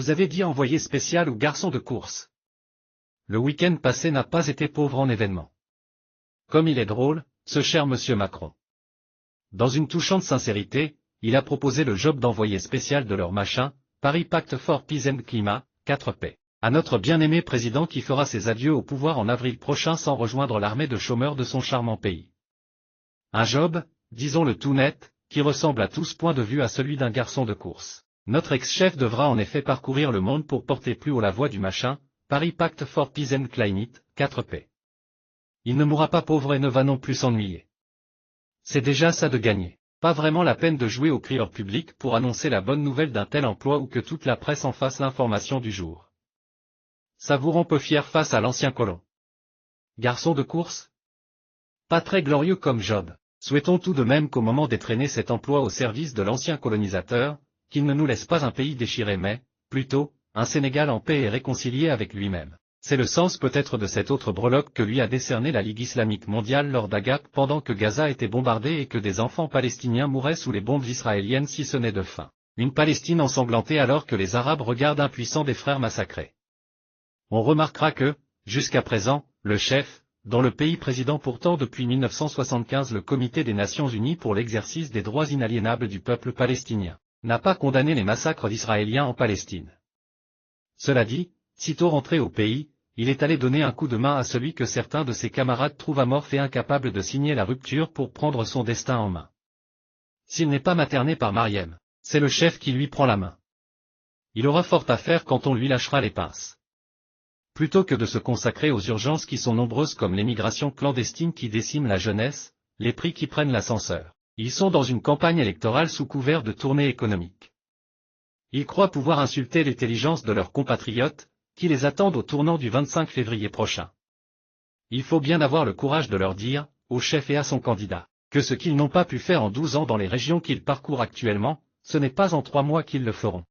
Vous avez dit envoyé spécial ou garçon de course. Le week-end passé n'a pas été pauvre en événements. Comme il est drôle, ce cher monsieur Macron. Dans une touchante sincérité, il a proposé le job d'envoyé spécial de leur machin, Paris Pacte for Peace and Climat, 4P, à notre bien-aimé président qui fera ses adieux au pouvoir en avril prochain sans rejoindre l'armée de chômeurs de son charmant pays. Un job, disons-le tout net, qui ressemble à tous points de vue à celui d'un garçon de course. Notre ex-chef devra en effet parcourir le monde pour porter plus haut la voix du machin, Paris Pacte for Peace and Climate, 4P. Il ne mourra pas pauvre et ne va non plus s'ennuyer. C'est déjà ça de gagner. Pas vraiment la peine de jouer au crieur public pour annoncer la bonne nouvelle d'un tel emploi ou que toute la presse en fasse l'information du jour. Ça vous rend peu fier face à l'ancien colon. Garçon de course? Pas très glorieux comme job. Souhaitons tout de même qu'au moment d'étraîner cet emploi au service de l'ancien colonisateur, qu'il ne nous laisse pas un pays déchiré mais, plutôt, un Sénégal en paix et réconcilié avec lui-même. C'est le sens peut-être de cette autre breloque que lui a décerné la Ligue islamique mondiale lors d'Agap pendant que Gaza était bombardée et que des enfants palestiniens mouraient sous les bombes israéliennes si ce n'est de faim. Une Palestine ensanglantée alors que les Arabes regardent impuissants des frères massacrés. On remarquera que, jusqu'à présent, le chef, dont le pays président pourtant depuis 1975 le Comité des Nations Unies pour l'exercice des droits inaliénables du peuple palestinien, n'a pas condamné les massacres d'Israéliens en Palestine. Cela dit, sitôt rentré au pays, il est allé donner un coup de main à celui que certains de ses camarades trouvent amorphe et incapable de signer la rupture pour prendre son destin en main. S'il n'est pas materné par Mariem, c'est le chef qui lui prend la main. Il aura fort à faire quand on lui lâchera les pinces. Plutôt que de se consacrer aux urgences qui sont nombreuses comme l'émigration clandestine qui décime la jeunesse, les prix qui prennent l'ascenseur, ils sont dans une campagne électorale sous couvert de tournée économique. Ils croient pouvoir insulter l'intelligence de leurs compatriotes, qui les attendent au tournant du 25 février prochain. Il faut bien avoir le courage de leur dire, au chef et à son candidat, que ce qu'ils n'ont pas pu faire en 12 ans dans les régions qu'ils parcourent actuellement, ce n'est pas en 3 mois qu'ils le feront.